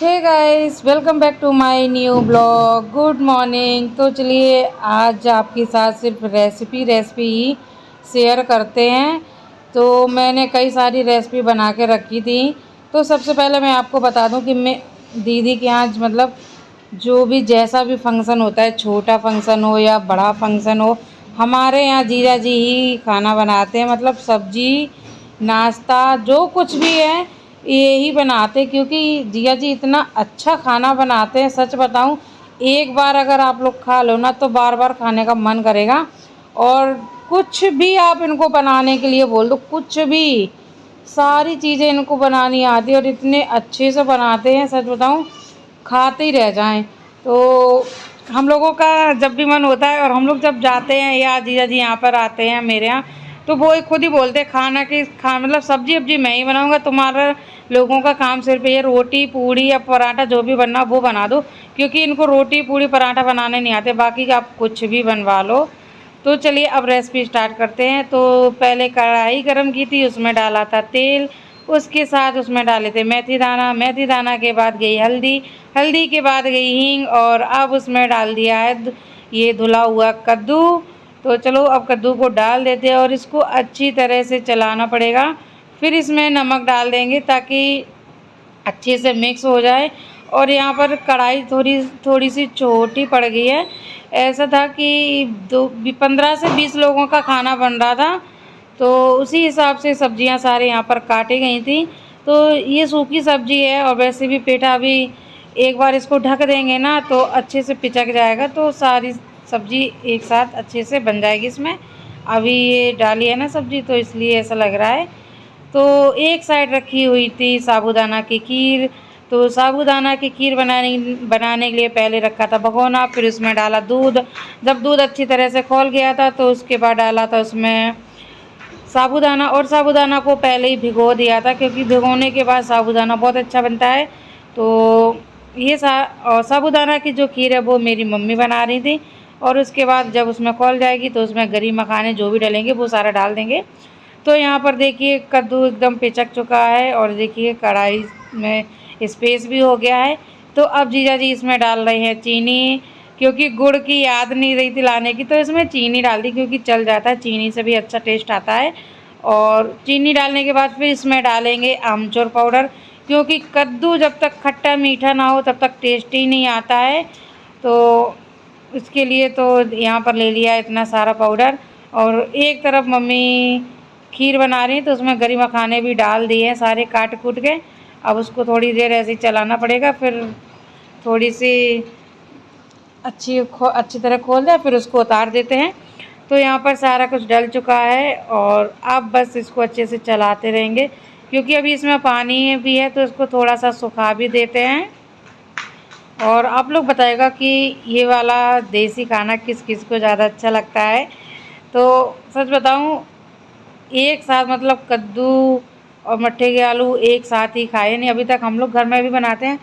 Hey guys, welcome back to my new blog. Good morning. तो चलिए आज आपके साथ सिर्फ रेसिपी ही शेयर करते हैं। तो मैंने कई सारी रेसिपी बना के रखी थी। तो सबसे पहले मैं आपको बता दूं कि मैं दीदी के यहाँ मतलब जो भी जैसा भी फंक्शन होता है, छोटा फंक्शन हो या बड़ा फंक्शन हो, हमारे यहाँ जीजा जी ही खाना बनाते हैं। मतलब सब्जी नाश्ता जो कुछ भी है यही बनाते, क्योंकि जिया जी इतना अच्छा खाना बनाते हैं। सच बताऊं, एक बार अगर आप लोग खा लो ना तो बार बार खाने का मन करेगा। और कुछ भी आप इनको बनाने के लिए बोल दो, कुछ भी, सारी चीज़ें इनको बनानी आती है और इतने अच्छे से बनाते हैं, सच बताऊं खाते ही रह जाएं। तो हम लोगों का जब भी मन होता है और हम लोग जब जाते हैं या जीजा जी यहाँ पर आते हैं मेरे यहाँ, तो वो खुद ही बोलते हैं खाना की मतलब सब्जी वब्जी मैं ही बनाऊंगा, तुम्हारा लोगों का काम सिर्फ ये रोटी पूड़ी या पराठा जो भी बनना वो बना दो। क्योंकि इनको रोटी पूड़ी पराठा बनाने नहीं आते, बाकी का आप कुछ भी बनवा लो। तो चलिए अब रेसिपी स्टार्ट करते हैं। तो पहले कढ़ाई गरम की थी, उसमें डाला था तेल, उसके साथ उसमें डाले थे मेथी दाना के बाद गई हल्दी, हल्दी के बाद गई हींग, और अब उसमें डाल दिया है ये धुला हुआ कद्दू। तो चलो अब कद्दू को डाल देते हैं और इसको अच्छी तरह से चलाना पड़ेगा। फिर इसमें नमक डाल देंगे ताकि अच्छे से मिक्स हो जाए। और यहाँ पर कढ़ाई थोड़ी थोड़ी सी छोटी पड़ गई है। ऐसा था कि 15 से 20 लोगों का खाना बन रहा था, तो उसी हिसाब से सब्जियां सारे यहाँ पर काटी गई थी। तो ये सूखी सब्जी है और वैसे भी पेठा भी एक बार इसको ढक देंगे ना तो अच्छे से पिचक जाएगा, तो सारी सब्जी एक साथ अच्छे से बन जाएगी इसमें। अभी ये डाली है ना सब्जी, तो इसलिए ऐसा लग रहा है। तो एक साइड रखी हुई थी साबूदाना की खीर। तो साबूदाना की खीर बनाने के लिए पहले रखा था भगोना, फिर उसमें डाला दूध। जब दूध अच्छी तरह से खौल गया था तो उसके बाद डाला था उसमें साबूदाना, और साबूदाना को पहले ही भिगो दिया था क्योंकि भिगोने के बाद साबूदाना बहुत अच्छा बनता है। तो ये साबूदाना की जो खीर है वो मेरी मम्मी बना रही थी। और उसके बाद जब उसमें खौल जाएगी तो उसमें गरी मखाने जो भी डलेंगे वो सारा डाल देंगे। तो यहाँ पर देखिए कद्दू एकदम पिचक चुका है और देखिए कढ़ाई में स्पेस भी हो गया है। तो अब जीजा जी इसमें डाल रहे हैं चीनी, क्योंकि गुड़ की याद नहीं रही थी लाने की तो इसमें चीनी डाल दी, क्योंकि चल जाता है, चीनी से भी अच्छा टेस्ट आता है। और चीनी डालने के बाद फिर इसमें डालेंगे आमचूर पाउडर, क्योंकि कद्दू जब तक खट्टा मीठा ना हो तब तक टेस्ट ही नहीं आता है। तो इसके लिए तो यहाँ पर ले लिया इतना सारा पाउडर। और एक तरफ मम्मी खीर बना रही है तो उसमें गरी मखाने भी डाल दिए हैं सारे काट कूट के। अब उसको थोड़ी देर ऐसे ही चलाना पड़ेगा, फिर थोड़ी सी अच्छी तरह खोल दे, फिर उसको उतार देते हैं। तो यहाँ पर सारा कुछ डल चुका है और अब बस इसको अच्छे से चलाते रहेंगे, क्योंकि अभी इसमें पानी भी है तो इसको थोड़ा सा सुखा भी देते हैं। और आप लोग बताएगा कि ये वाला देसी खाना किस किस को ज़्यादा अच्छा लगता है। तो सच बताऊँ, एक साथ मतलब कद्दू और मट्ठे के आलू एक साथ ही खाए नहीं अभी तक। हम लोग घर में भी बनाते हैं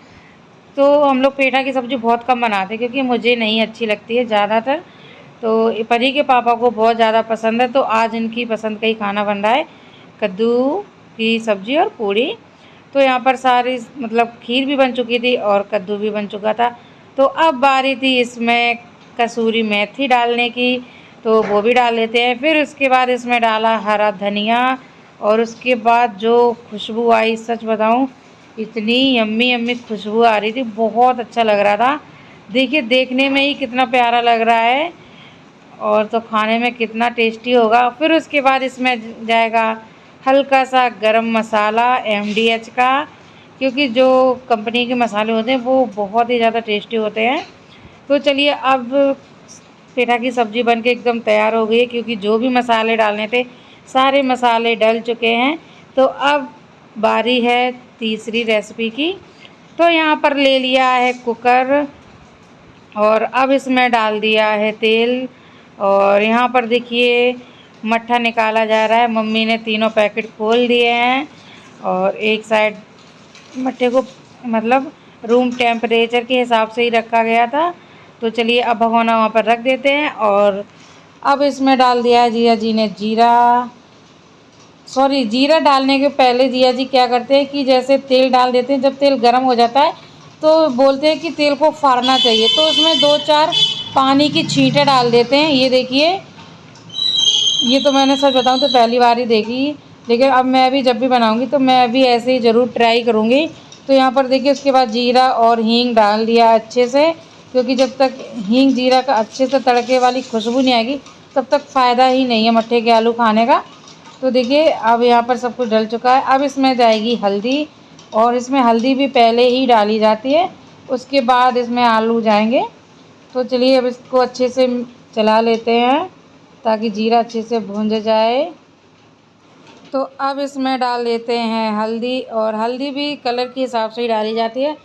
तो हम लोग पेठा की सब्ज़ी बहुत कम बनाते हैं, क्योंकि मुझे नहीं अच्छी लगती है ज़्यादातर। तो परी के पापा को बहुत ज़्यादा पसंद है, तो आज इनकी पसंद का ही खाना बन रहा है, कद्दू की सब्ज़ी और पूड़ी। तो यहाँ पर सारी मतलब खीर भी बन चुकी थी और कद्दू भी बन चुका था। तो अब बारी थी इसमें कसूरी मेथी डालने की, तो वो भी डाल लेते हैं। फिर उसके बाद इसमें डाला हरा धनिया, और उसके बाद जो खुशबू आई, सच बताऊं इतनी यम्मी यम्मी खुशबू आ रही थी, बहुत अच्छा लग रहा था। देखिए देखने में ही कितना प्यारा लग रहा है और तो खाने में कितना टेस्टी होगा। फिर उसके बाद इसमें जाएगा हल्का सा गरम मसाला MDH का, क्योंकि जो कंपनी के मसाले होते हैं वो बहुत ही ज़्यादा टेस्टी होते हैं। तो चलिए अब पेठा की सब्ज़ी बनके एकदम तैयार हो गई है, क्योंकि जो भी मसाले डालने थे सारे मसाले डल चुके हैं। तो अब बारी है तीसरी रेसिपी की। तो यहाँ पर ले लिया है कुकर और अब इसमें डाल दिया है तेल। और यहाँ पर देखिए मट्ठा निकाला जा रहा है। मम्मी ने तीनों पैकेट खोल दिए हैं और एक साइड मट्ठे को मतलब रूम टेम्परेचर के हिसाब से ही रखा गया था। तो चलिए अब भगोना वहाँ पर रख देते हैं। और अब इसमें डाल दिया है जिया जी ने जीरा डालने के पहले जिया जी क्या करते हैं कि जैसे तेल डाल देते हैं, जब तेल गर्म हो जाता है तो बोलते हैं कि तेल को फाड़ना चाहिए, तो उसमें 2-4 पानी की छींटे डाल देते हैं। ये देखिए, ये तो मैंने सच बताऊं तो पहली बार ही देखी, लेकिन अब मैं भी जब भी बनाऊंगी तो मैं भी ऐसे ही ज़रूर ट्राई करूंगी। तो यहाँ पर देखिए उसके बाद जीरा और हींग डाल दिया अच्छे से, क्योंकि जब तक हींग जीरा का अच्छे से तड़के वाली खुशबू नहीं आएगी तब तक फ़ायदा ही नहीं है मट्ठे के आलू खाने का। तो देखिए अब यहाँ पर सब कुछ डल चुका है। अब इसमें जाएगी हल्दी, और इसमें हल्दी भी पहले ही डाली जाती है, उसके बाद इसमें आलू जाएंगे। तो चलिए अब इसको अच्छे से चला लेते हैं ताकि जीरा अच्छे से भूंज जाए। तो अब इसमें डाल देते हैं हल्दी, और हल्दी भी कलर के हिसाब से ही डाली जाती है,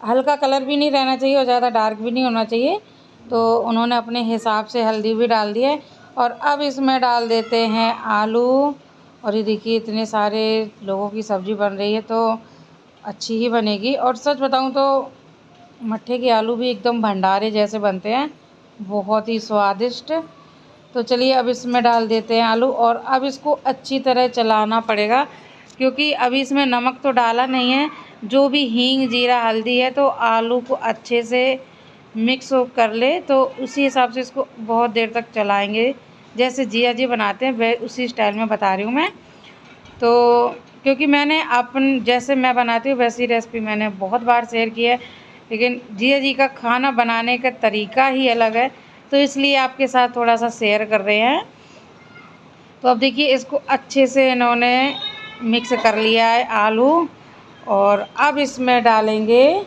हल्का कलर भी नहीं रहना चाहिए और ज़्यादा डार्क भी नहीं होना चाहिए। तो उन्होंने अपने हिसाब से हल्दी भी डाल दी है। और अब इसमें डाल देते हैं आलू, और ये देखिए इतने सारे लोगों की सब्ज़ी बन रही है तो अच्छी ही बनेगी। और सच बताऊं तो मट्ठे के आलू भी एकदम भंडारे जैसे बनते हैं, बहुत ही स्वादिष्ट। तो चलिए अब इसमें डाल देते हैं आलू, और अब इसको अच्छी तरह चलाना पड़ेगा, क्योंकि अभी इसमें नमक तो डाला नहीं है। जो भी हींग जीरा हल्दी है तो आलू को अच्छे से मिक्स कर ले, तो उसी हिसाब से इसको बहुत देर तक चलाएंगे। जैसे जिया जी बनाते हैं वह उसी स्टाइल में बता रही हूँ मैं। तो क्योंकि मैंने अपन जैसे मैं बनाती हूँ वैसी रेसिपी मैंने बहुत बार शेयर की है, लेकिन जिया जी का खाना बनाने का तरीका ही अलग है, तो इसलिए आपके साथ थोड़ा सा शेयर कर रहे हैं। तो अब देखिए इसको अच्छे से इन्होंने मिक्स कर लिया है आलू, और अब इसमें डालेंगे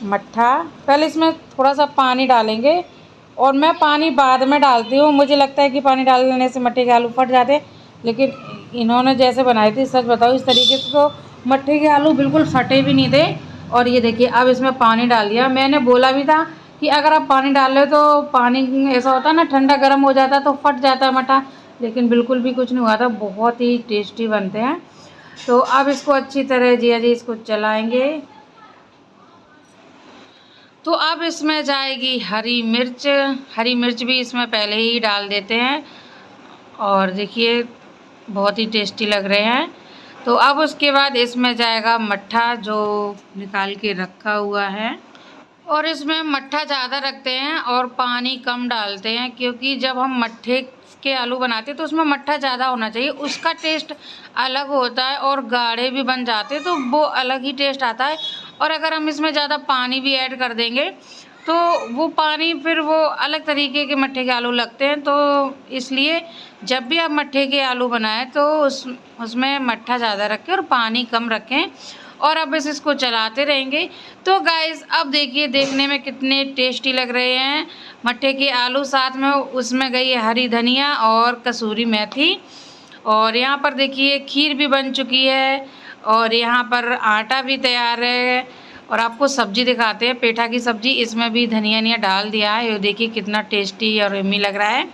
मट्ठा। पहले इसमें थोड़ा सा पानी डालेंगे, और मैं पानी बाद में डालती हूँ। मुझे लगता है कि पानी डालने से मट्ठे के आलू फट जाते हैं, लेकिन इन्होंने जैसे बनाई थी सच बताओ इस तरीके से तो मट्ठे के आलू बिल्कुल फटे भी नहीं थे। और ये देखिए अब इसमें पानी डाल दिया। मैंने बोला भी था कि अगर आप पानी डाल रहे हो तो पानी ऐसा होता है ना, ठंडा गर्म हो जाता है तो फट जाता है मट्ठा, लेकिन बिल्कुल भी कुछ नहीं हुआ था, बहुत ही टेस्टी बनते हैं। तो अब इसको अच्छी तरह जिया जी इसको चलाएंगे। तो अब इसमें जाएगी हरी मिर्च, हरी मिर्च भी इसमें पहले ही डाल देते हैं, और देखिए बहुत ही टेस्टी लग रहे हैं। तो अब उसके बाद इसमें जाएगा मट्ठा जो निकाल के रखा हुआ है, और इसमें मट्ठा ज़्यादा रखते हैं और पानी कम डालते हैं, क्योंकि जब हम मट्ठे के आलू बनाते हैं तो उसमें मट्ठा ज़्यादा होना चाहिए, उसका टेस्ट अलग होता है, और गाढ़े भी बन जाते हैं तो वो अलग ही टेस्ट आता है। और अगर हम इसमें ज़्यादा पानी भी ऐड कर देंगे तो वो पानी फिर वो अलग तरीके के मट्ठे के आलू लगते हैं। तो इसलिए जब भी आप मट्ठे के आलू बनाएं तो उसमें मट्ठा ज़्यादा रखें और पानी कम रखें। और अब बस इसको चलाते रहेंगे। तो गाइस अब देखिए देखने में कितने टेस्टी लग रहे हैं मट्ठे के आलू, साथ में उसमें गई है हरी धनिया और कसूरी मेथी। और यहाँ पर देखिए खीर भी बन चुकी है, और यहाँ पर आटा भी तैयार है। और आपको सब्जी दिखाते हैं, पेठा की सब्जी, इसमें भी धनिया डाल दिया है। ये देखिए कितना टेस्टी और यम्मी लग रहा है।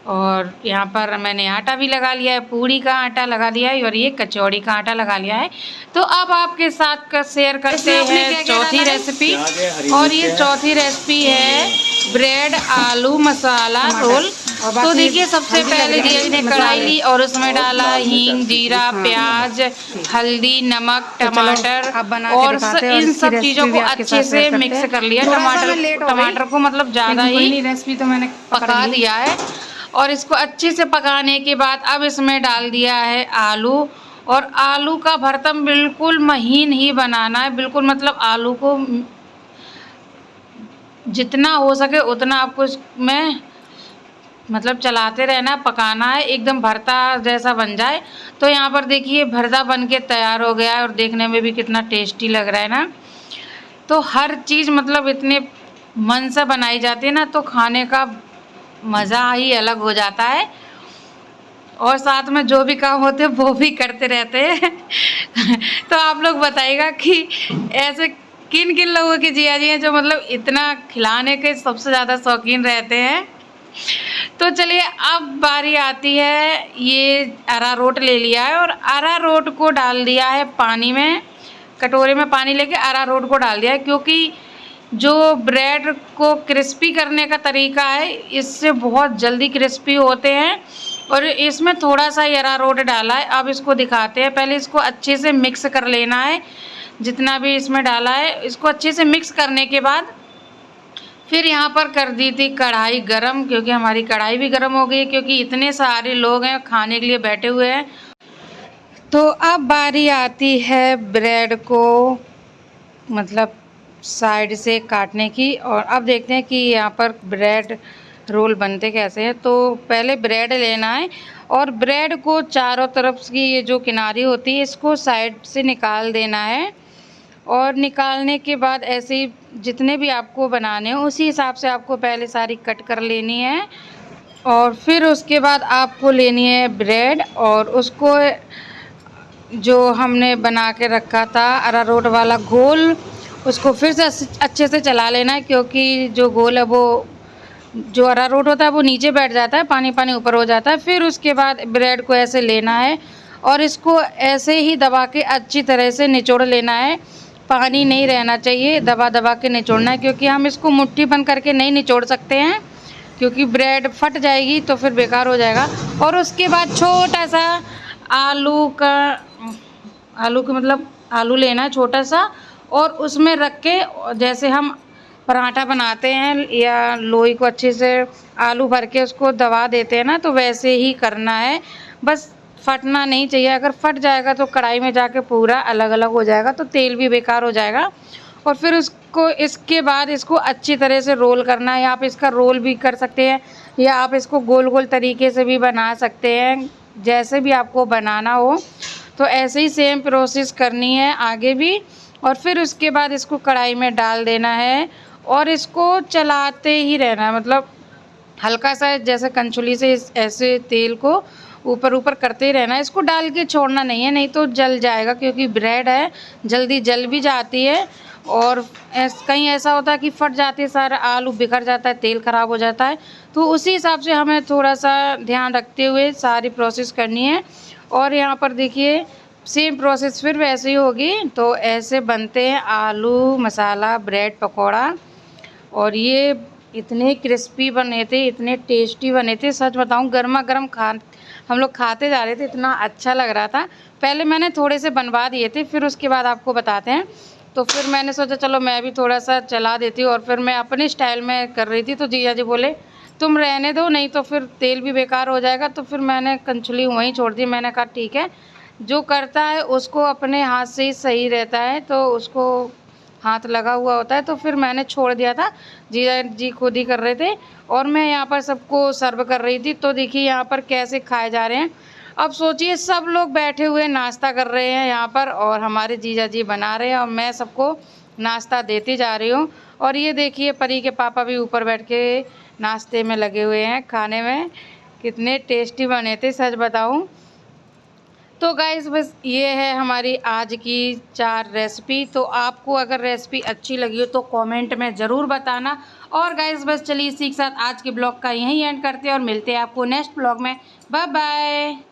और यहाँ पर मैंने आटा भी लगा लिया है, पूड़ी का आटा लगा दिया है, और ये कचौड़ी का आटा लगा लिया है। तो अब आपके साथ का शेयर करते हैं चौथी रेसिपी, और ये चौथी रेसिपी है ब्रेड आलू मसाला रोल। तो देखिए सबसे पहले जिया ने कढ़ाई ली और उसमें डाला हींग जीरा प्याज हल्दी नमक टमाटर, और इन सब चीज़ों को अच्छे से मिक्स कर लिया। टमाटर को मतलब ज़्यादा ही रेसिपी तो मैंने पका दिया है। और इसको अच्छे से पकाने के बाद अब इसमें डाल दिया है आलू, और आलू का भरतम बिल्कुल महीन ही बनाना है, बिल्कुल मतलब आलू को जितना हो सके उतना आपको इसमें मतलब चलाते रहना, पकाना है, एकदम भरता जैसा बन जाए। तो यहाँ पर देखिए भरता बन के तैयार हो गया है, और देखने में भी कितना टेस्टी लग रहा है ना। तो हर चीज़ मतलब इतने मन से बनाई जाती है ना, तो खाने का मज़ा ही अलग हो जाता है, और साथ में जो भी काम होते हैं वो भी करते रहते हैं। तो आप लोग बताइएगा कि ऐसे किन किन लोगों की जिया जी हैं जो मतलब इतना खिलाने के सबसे ज़्यादा शौकीन रहते हैं। तो चलिए अब बारी आती है, ये अरारोट ले लिया है और अरारोट को डाल दिया है पानी में, कटोरे में पानी लेके अरारोट को डाल दिया है, क्योंकि जो ब्रेड को क्रिस्पी करने का तरीका है इससे बहुत जल्दी क्रिस्पी होते हैं। और इसमें थोड़ा सा अरारोट डाला है। अब इसको दिखाते हैं, पहले इसको अच्छे से मिक्स कर लेना है जितना भी इसमें डाला है, इसको अच्छे से मिक्स करने के बाद फिर यहाँ पर कर दी थी कढ़ाई गरम, क्योंकि हमारी कढ़ाई भी गरम हो गई है, क्योंकि इतने सारे लोग हैं खाने के लिए बैठे हुए हैं। तो अब बारी आती है ब्रेड को मतलब साइड से काटने की। और अब देखते हैं कि यहाँ पर ब्रेड रोल बनते कैसे हैं। तो पहले ब्रेड लेना है और ब्रेड को चारों तरफ की ये जो किनारी होती है इसको साइड से निकाल देना है। और निकालने के बाद ऐसे ही जितने भी आपको बनाने हो उसी हिसाब से आपको पहले सारी कट कर लेनी है। और फिर उसके बाद आपको लेनी है ब्रेड और उसको जो हमने बना के रखा था अरारोट वाला घोल, उसको फिर से अच्छे से चला लेना है, क्योंकि जो घोल है वो जो अरारोट होता है वो नीचे बैठ जाता है, पानी पानी ऊपर हो जाता है। फिर उसके बाद ब्रेड को ऐसे लेना है और इसको ऐसे ही दबा के अच्छी तरह से निचोड़ लेना है। पानी नहीं रहना चाहिए, दबा दबा के निचोड़ना है, क्योंकि हम इसको मुट्ठी बंद करके नहीं निचोड़ सकते हैं, क्योंकि ब्रेड फट जाएगी तो फिर बेकार हो जाएगा। और उसके बाद छोटा सा आलू का मतलब आलू लेना है छोटा सा, और उसमें रख के जैसे हम पराठा बनाते हैं या लोई को अच्छे से आलू भर के उसको दबा देते हैं ना, तो वैसे ही करना है। बस फटना नहीं चाहिए, अगर फट जाएगा तो कढ़ाई में जाके पूरा अलग अलग हो जाएगा, तो तेल भी बेकार हो जाएगा। और फिर उसको इसके बाद इसको अच्छी तरह से रोल करना है। आप इसका रोल भी कर सकते हैं या आप इसको गोल गोल तरीके से भी बना सकते हैं, जैसे भी आपको बनाना हो। तो ऐसे ही सेम प्रोसेस करनी है आगे भी। और फिर उसके बाद इसको कढ़ाई में डाल देना है और इसको चलाते ही रहना है, मतलब हल्का सा जैसे कंचुली से ऐसे तेल को ऊपर ऊपर करते ही रहना है। इसको डाल के छोड़ना नहीं है, नहीं तो जल जाएगा, क्योंकि ब्रेड है जल्दी जल भी जाती है। और कहीं ऐसा होता है कि फट जाती है, सारा आलू बिखर जाता है, तेल ख़राब हो जाता है। तो उसी हिसाब से हमें थोड़ा सा ध्यान रखते हुए सारी प्रोसेस करनी है। और यहाँ पर देखिए सेम प्रोसेस फिर वैसे ही होगी। तो ऐसे बनते हैं आलू मसाला ब्रेड पकौड़ा, और ये इतने क्रिस्पी बने थे, इतने टेस्टी बने थे, सच बताऊं गर्मा गर्म हम लोग खाते जा रहे थे, इतना अच्छा लग रहा था। पहले मैंने थोड़े से बनवा दिए थे, फिर उसके बाद आपको बताते हैं। तो फिर मैंने सोचा चलो मैं भी थोड़ा सा चला देती हूँ, और फिर मैं अपने स्टाइल में कर रही थी। तो जीजा जी बोले तुम रहने दो, नहीं तो फिर तेल भी बेकार हो जाएगा। तो फिर मैंने कंचुली वहीं छोड़ दी। मैंने कहा ठीक है, जो करता है उसको अपने हाथ से ही सही रहता है, तो उसको हाथ लगा हुआ होता है। तो फिर मैंने छोड़ दिया था, जीजा जी खुद ही कर रहे थे और मैं यहाँ पर सबको सर्व कर रही थी। तो देखिए यहाँ पर कैसे खाए जा रहे हैं। अब सोचिए सब लोग बैठे हुए नाश्ता कर रहे हैं यहाँ पर, और हमारे जीजा जी बना रहे हैं और मैं सबको नाश्ता देती जा रही हूँ। और ये देखिए परी के पापा भी ऊपर बैठ के नाश्ते में लगे हुए हैं खाने में। कितने टेस्टी बने थे सच बताऊँ तो गाइस, बस ये है हमारी आज की 4 रेसिपी। तो आपको अगर रेसिपी अच्छी लगी हो तो कमेंट में ज़रूर बताना। और गाइस बस चलिए इसी के साथ आज के ब्लॉग का यहीं एंड करते हैं और मिलते हैं आपको नेक्स्ट ब्लॉग में। Bye bye.